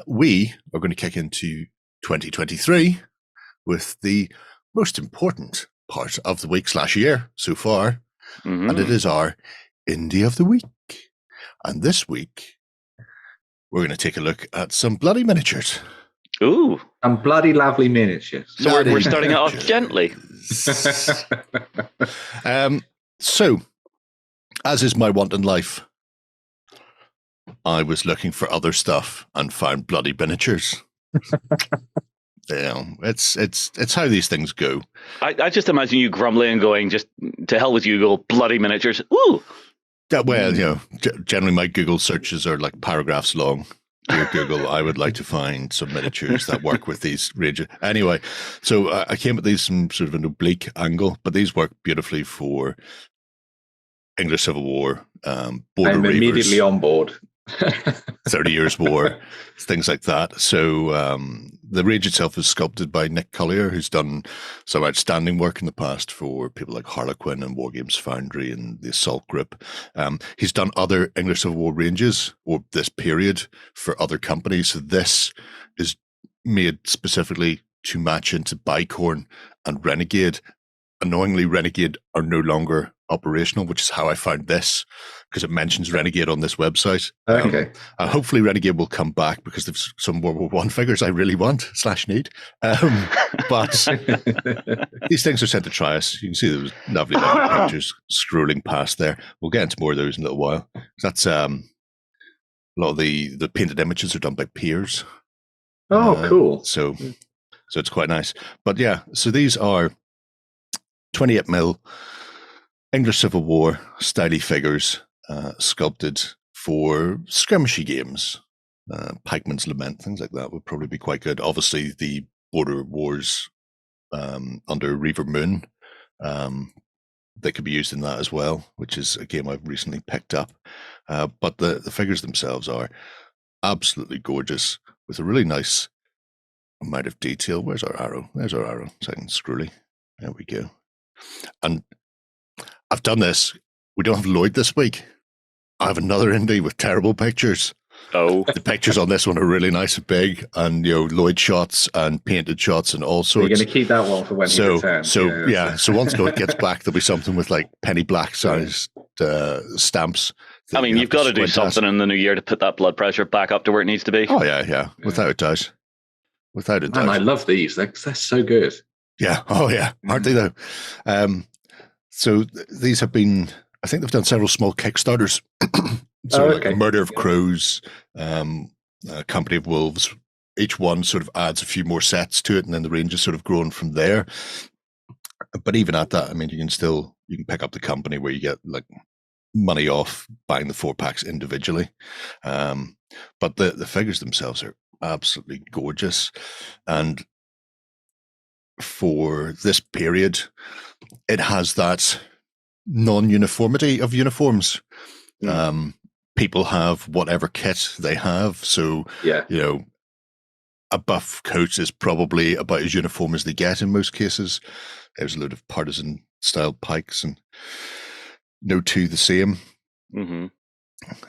we are going to kick into 2023 with the most important part of the week/year so far, and it is our Indie of the Week. And this week, we're going to take a look at some bloody miniatures. Ooh. And bloody lovely miniatures. So we're starting it off gently. So, as is my want in life, I was looking for other stuff and found bloody miniatures. It's how these things go. I just imagine you grumbling and going, just to hell with you, go bloody miniatures. Ooh. Well, generally my Google searches are like paragraphs long. Dear Google, I would like to find some miniatures that work with these ranges. Anyway, so I came at these from sort of an oblique angle, but these work beautifully for English Civil War, Border I'm Reivers, immediately on board. 30 Years War, things like that. So the range itself is sculpted by Nick Collier, who's done some outstanding work in the past for people like Harlequin and Wargames Foundry and the Assault Group. He's done other English Civil War ranges or this period for other companies. So this is made specifically to match into Bicorn and Renegade. Annoyingly, Renegade are no longer operational, which is how I found this, because it mentions Renegade on this website. Okay. Hopefully Renegade will come back because there's some World War I figures I really want / need. But these things are sent to try us. You can see those lovely pictures scrolling past there. We'll get into more of those in a little while. That's a lot of the painted images are done by peers. Oh, cool. So it's quite nice. But yeah, so these are 28mm English Civil War styly figures sculpted for skirmishy games. Pikeman's Lament, things like that would probably be quite good. Obviously, the Border Wars under Reaver Moon, they could be used in that as well, which is a game I've recently picked up. But the figures themselves are absolutely gorgeous with a really nice amount of detail. Where's our arrow? There's our arrow. Second scrolly. There we go. And I've done this. We don't have Lloyd this week. I have another indie with terrible pictures. Oh. The pictures on this one are really nice and big, and Lloyd shots and painted shots and all sorts. You're going to keep that one for when he returns. So once Lloyd gets back, there'll be something with like penny black sized stamps. I mean, you've got to do something in the new year to put that blood pressure back up to where it needs to be. Oh yeah. Without a doubt. Man, I love these. They're so good. Yeah. Oh yeah. Aren't they though? So these have been, I think they've done several small Kickstarters. Like Murder of Crows, Company of Wolves, each one sort of adds a few more sets to it, and then the range is sort of grown from there. But even at that, I mean, you can pick up the company where you get like money off buying the 4-packs individually. But the figures themselves are absolutely gorgeous. And for this period, it has that non-uniformity of uniforms. People have whatever kit they have. So, a buff coat is probably about as uniform as they get in most cases. There's a load of partisan style pikes and no two the same. Mm-hmm.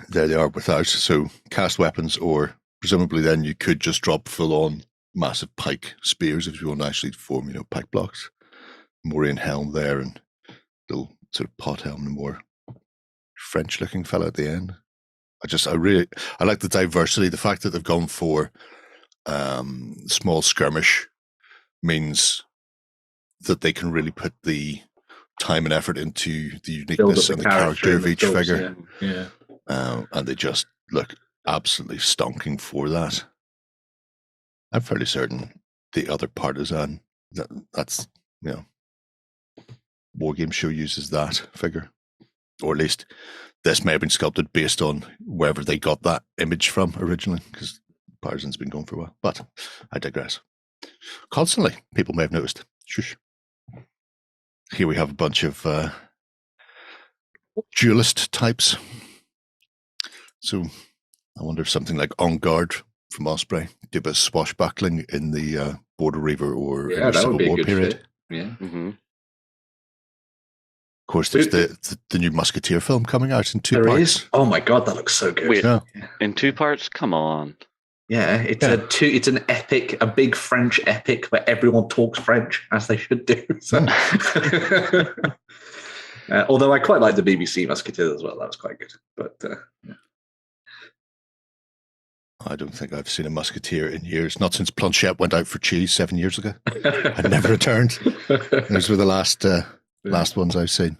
There they are without. So cast weapons, or presumably then you could just drop full on massive pike spears if you want to actually form, pike blocks. Morian helm there and little sort of pot helm, the more French looking fella at the end. I like the diversity. The fact that they've gone for small skirmish means that they can really put the time and effort into the uniqueness and the character of each figure. Yeah. And they just look absolutely stonking for that. I'm fairly certain the other partisan, that's Wargame Show uses that figure. Or at least this may have been sculpted based on wherever they got that image from originally, because Partisan's been going for a while. But I digress. Constantly, people may have noticed. Shush. Here we have a bunch of duelist types. So I wonder if something like On Guard from Osprey do a bit of swashbuckling in the Border Reaver or Civil War period. Fit. Yeah. Mm-hmm. Of course, there's the new Musketeer film coming out in 2 parts. There is? Oh my God, that looks so good. Wait, in 2 parts? Come on. Yeah, it's an epic, a big French epic where everyone talks French as they should do. So. Although I quite like the BBC Musketeers as well, that was quite good. But yeah. I don't think I've seen a Musketeer in years. Not since Planchette went out for cheese 7 years ago. I never returned. Those were the last ones I've seen.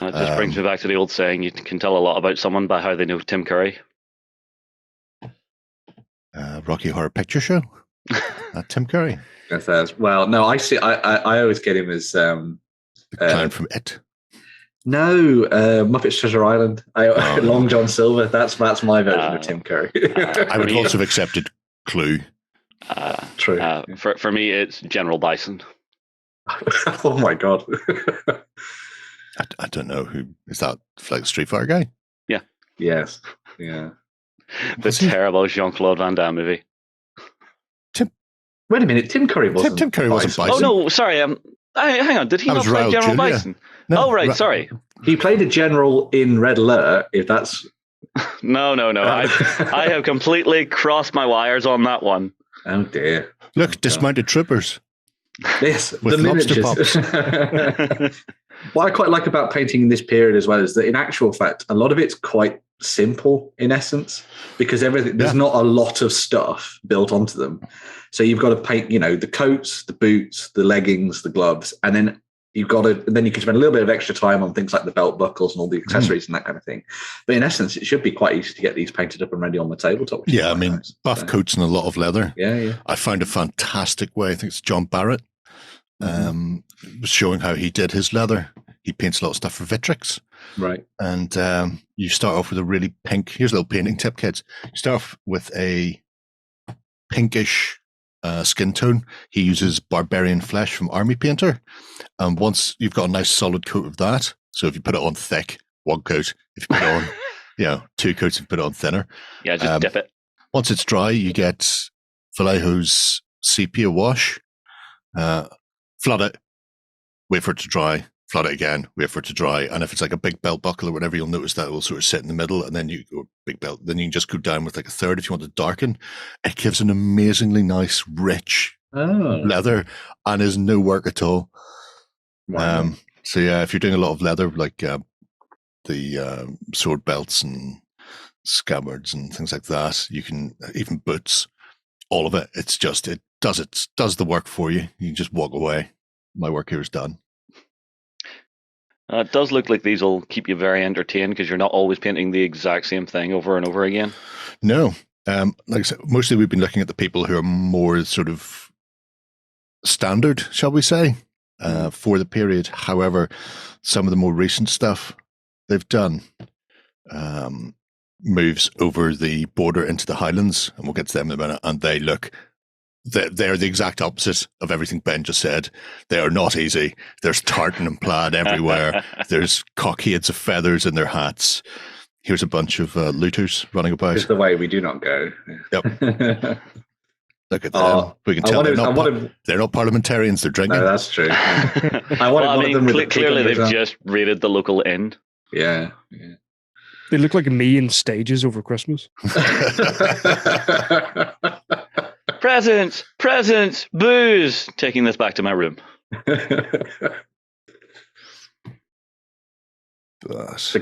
It just brings me back to the old saying: you can tell a lot about someone by how they know Tim Curry. Rocky Horror Picture Show. Tim Curry. Well, no, I see. I always get him as the clown from It. No, Muppets Treasure Island. Long John Silver. That's my version of Tim Curry. I would also have accepted Clue. True. For me, it's General Bison. Oh my god. I don't know who is that. Like the Street Fighter guy? Yeah. Yes. Yeah. The terrible Jean-Claude Van Damme movie. Wait a minute, Tim Curry wasn't. Tim Curry wasn't Bison. Oh no, sorry. Hang on. Did he not play General Bison? No, right. Sorry. He played a general in Red Alert. If that's no. I have completely crossed my wires on that one. Oh dear. Look, dismounted troopers. Yes, with the lobster pops. What I quite like about painting in this period as well is that in actual fact, a lot of it's quite simple in essence because there's not a lot of stuff built onto them. So you've got to paint, the coats, the boots, the leggings, the gloves, and then you can spend a little bit of extra time on things like the belt buckles and all the accessories and that kind of thing. But in essence, it should be quite easy to get these painted up and ready on the tabletop. Yeah, I mean, buff coats and a lot of leather. Yeah. I found a fantastic way. I think it's John Barrett. Was showing how he did his leather. He paints a lot of stuff for Victrix. Right. And you start off with a really pink. Here's a little painting tip, kids. You start off with a pinkish skin tone. He uses barbarian flesh from Army Painter. And once you've got a nice solid coat of that, so if you put it on thick, one coat. If you put it on, two coats, if you put it on thinner. Yeah, just dip it. Once it's dry, you get Vallejo's sepia wash. Flood it, wait for it to dry, flood it again, wait for it to dry. And if it's like a big belt buckle or whatever, you'll notice that it will sort of sit in the middle, and then you go big belt. Then you can just go down with like a third if you want to darken. It gives an amazingly nice, rich leather, and is no work at all. Wow. So yeah, if you're doing a lot of leather, like the sword belts and scabbards and things like that, you can even boots, all of it. It's just it does the work for you. You can just walk away. My work here is done. It does look like these will keep you very entertained because you're not always painting the exact same thing over and over again. No. Like I said, mostly we've been looking at the people who are more sort of standard, shall we say, for the period. However, some of the more recent stuff they've done moves over the border into the Highlands, and we'll get to them in a minute, and they look... They're the exact opposite of everything Ben just said. They are not easy. There's tartan and plaid everywhere. There's cockades of feathers in their hats. Here's a bunch of looters running about. It's the way we do not go. Yep. Look at them. We can tell they're not parliamentarians. They're drinking. No, that's true. Clearly they've just raided the local inn. Yeah. They look like me in stages over Christmas. Presents, booze. Taking this back to my room. The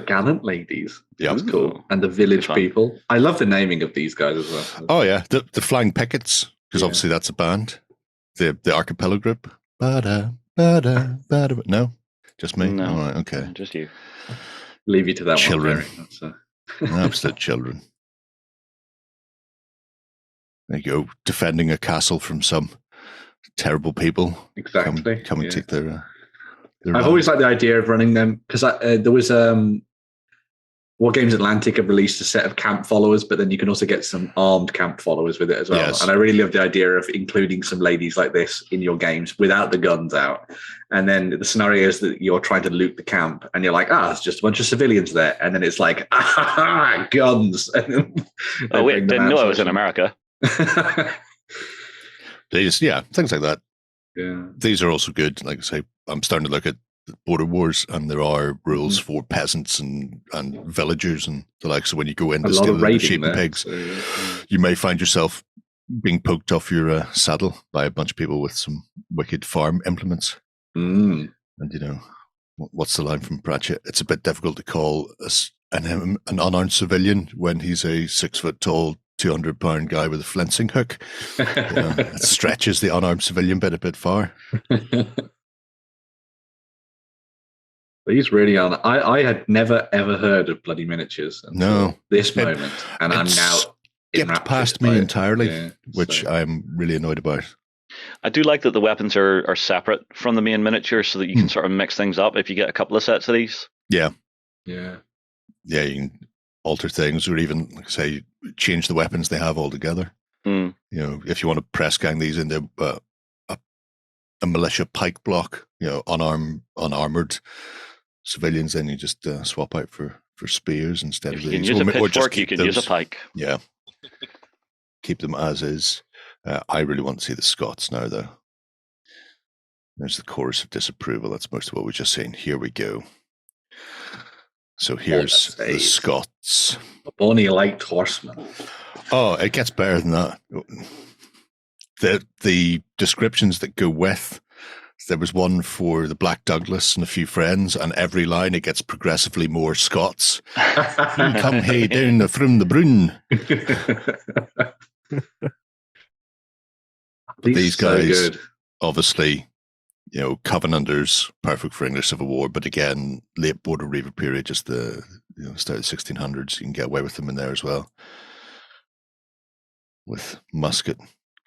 gallant ladies. Yeah, that's cool. And the village people. I love the naming of these guys as well. Oh yeah, the Flying Pickets, because obviously that's a band. The Archipelago group. No, just me. No, all right, okay, just you. Leave you to that children. One. Absolute children. There you go, defending a castle from some terrible people. Exactly. Come and take their I've always liked the idea of running them because there was Wargames Atlantic have released a set of camp followers, but then you can also get some armed camp followers with it as well. Yes. And I really love the idea of including some ladies like this in your games without the guns out. And then the scenario is that you're trying to loot the camp and you're like, it's just a bunch of civilians there. And then it's like, guns. And oh, wait, didn't know I was in America. Things like that. Yeah. These are also good. Like I say, I'm starting to look at border wars, and there are rules for peasants and villagers and the like. So when you go in to steal the sheep and pigs, you may find yourself being poked off your saddle by a bunch of people with some wicked farm implements. And what's the line from Pratchett? It's a bit difficult to call an unarmed civilian when he's a 6 foot tall, 200-pound guy with a fencing hook. It stretches the unarmed civilian bit a bit far. These really are. I had never ever heard of bloody miniatures until this moment, and I'm now skipped past me entirely, which I'm really annoyed about. I do like that the weapons are separate from the main miniature, so that you can sort of mix things up if you get a couple of sets of these. Yeah. You can alter things, or even, like I say, change the weapons they have altogether. If you want to press gang these into a militia pike block, unarmored civilians, then you just swap out for spears instead of these. You can use a pitchfork, you can use a pike. Yeah. Keep them as is. I really want to see the Scots now, though. There's the chorus of disapproval. That's most of what we've just seen. Here we go. So here's the Scots. A bonny light horseman. Oh, it gets better than that. The descriptions that go with, there was one for the Black Douglas and a few friends, and every line it gets progressively more Scots. Come hey down from the Brun. These guys, obviously, Covenanters, perfect for English Civil War, but again, late Border Reaver period, just the start of the 1600s, you can get away with them in there as well. With musket,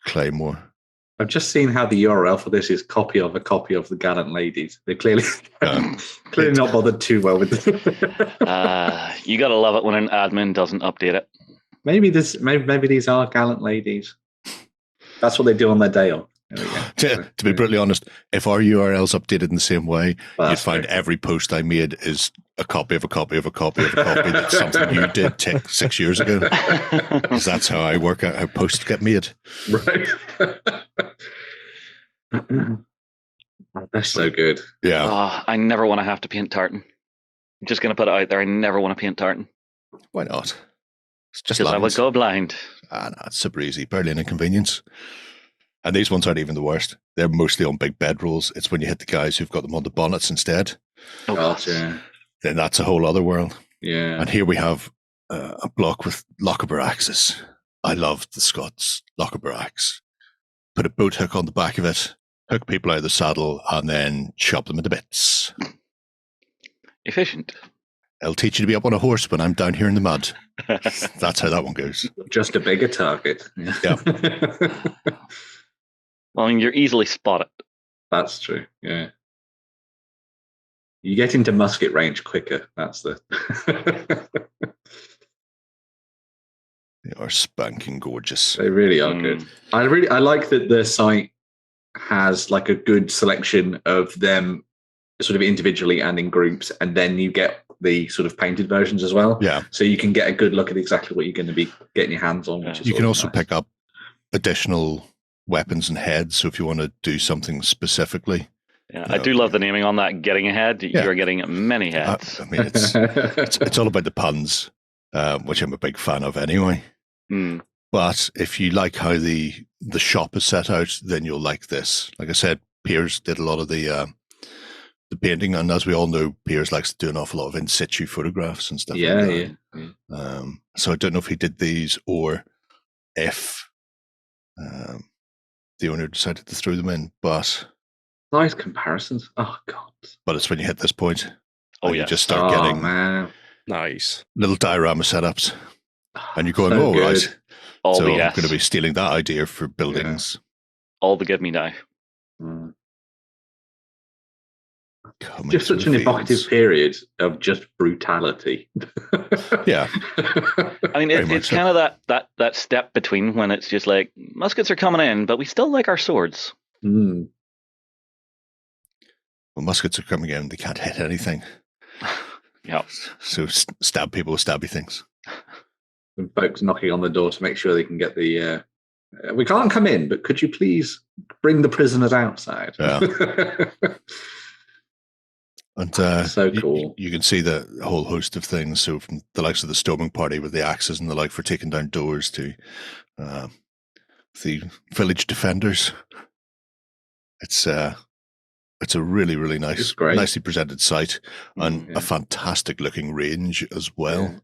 claymore. I've just seen how the URL for this is copy of a copy of the Gallant Ladies. They're clearly not bothered too well with it. You gotta love it when an admin doesn't update it. Maybe these are Gallant Ladies. That's what they do on their day off. To be brutally honest, if our URL's updated in the same way, you'd find every post I made is a copy of a copy of a copy of a copy. That's something you did 6 years ago. Because that's how I work out how posts get made. Right. That's so good. Yeah. Oh, I never want to have to paint tartan. I'm just going to put it out there. I never want to paint tartan. Why not? It's just because I would go blind. No, it's super easy. Barely an inconvenience. And these ones aren't even the worst. They're mostly on big bedrolls. It's when you hit the guys who've got them on the bonnets instead. Oh, gotcha. Then that's a whole other world. Yeah. And here we have a block with Lochaber axes. I loved the Scots Lochaber axe. Put a boat hook on the back of it, hook people out of the saddle, and then chop them into bits. Efficient. It'll teach you to be up on a horse when I'm down here in the mud. That's how that one goes. Just a bigger target. Yeah. Well, I mean, you're easily spotted. That's true. Yeah. You get into musket range quicker. That's the. They are spanking gorgeous. They really are good. I like that the site has like a good selection of them, sort of individually and in groups, and then you get the sort of painted versions as well. Yeah. So you can get a good look at exactly what you're going to be getting your hands on. Which is you can also nice. pick up additional weapons and heads. So if you want to do something specifically. Yeah, I do love the naming on that. Getting a head. You're getting many heads. I mean, it's all about the puns, which I'm a big fan of anyway. But if you like how the shop is set out, then you'll like this. Like I said, Piers did a lot of the painting, and as we all know, Piers likes to do an awful lot of in situ photographs and stuff. Yeah. So I don't know if he did these or if the owner decided to throw them in, but nice comparisons. Oh god! But it's when you hit this point, you just Oh, start getting nice little diorama setups, and you're going, "Oh, right." All So the I'm yes. going to be stealing that idea for buildings. All the give me now. Just such an evocative period of just brutality. Yeah. I mean, it's kind of that step between when it's just like, muskets are coming in, but we still like our swords. Well, muskets are coming in, they can't hit anything. Yeah. So stab people with stabby things. And folks knocking on the door to make sure they can get the... we can't come in, but could you please bring the prisoners outside? Yeah. And so cool. You can see the whole host of things. So from the likes of the storming party with the axes and the like for taking down doors to the village defenders. It's a really, really nicely presented site and a fantastic looking range as well.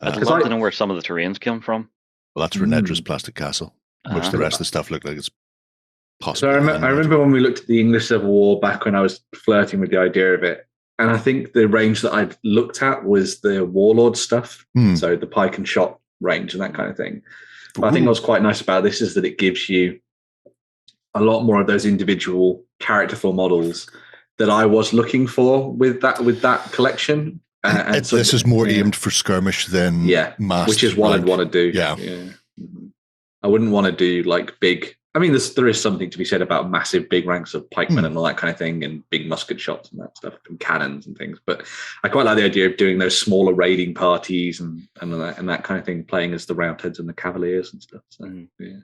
I'd love to know where some of the terrains come from. Well, that's Renedra's Plastic Castle. Most of the rest of the stuff looked like it's possible. So I remember when we looked at the English Civil War back when I was flirting with the idea of it. And I think the range that I'd looked at was the Warlord stuff. So the pike and shot range and that kind of thing. But I think what's quite nice about this is that it gives you a lot more of those individual characterful models that I was looking for with that collection. And so, this is more aimed for skirmish than mass, which is what I'd want to do. Yeah. I wouldn't want to do like big. I mean, there is something to be said about massive big ranks of pikemen and all that kind of thing, and big musket shots and that stuff, and cannons and things. But I quite like the idea of doing those smaller raiding parties and that kind of thing, playing as the Roundheads and the Cavaliers and stuff. So yeah,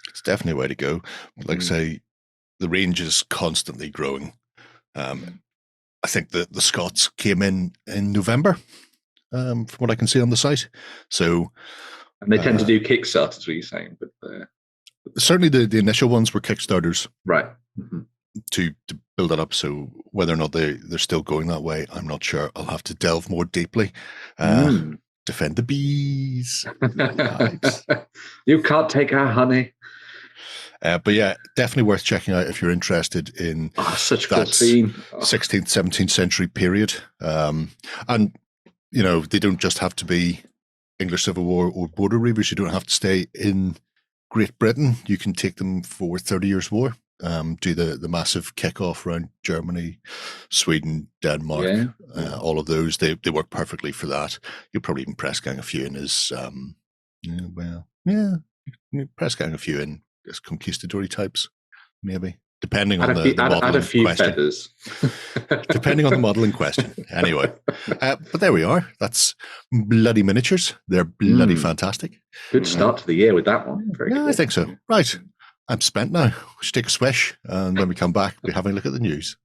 it's definitely a way to go. Like I say, the range is constantly growing. I think the Scots came in November, from what I can see on the site. So, and they tend to do Kickstarters, what you're saying, but certainly the initial ones were Kickstarters, right? To build it up. So whether or not they're still going that way, I'm not sure. I'll have to delve more deeply. Defend the bees. You can't take our honey. But yeah, definitely worth checking out if you're interested in such cool scene. 16th, 17th century period. And, they don't just have to be English Civil War or Border Reivers. You don't have to stay in Great Britain. You can take them for 30 Years' War. Do the massive kickoff around Germany, Sweden, Denmark, all of those. They work perfectly for that. You'll probably even press gang a few in as, press gang a few in as conquistador types, maybe, depending on the model add a few question. Feathers. Depending on the model in question. Anyway, but there we are. That's bloody miniatures. They're bloody fantastic. Good start to the year with that one. Very good. I think so. Right. I'm spent now. We should take a swish, and when we come back, we'll be having a look at the news.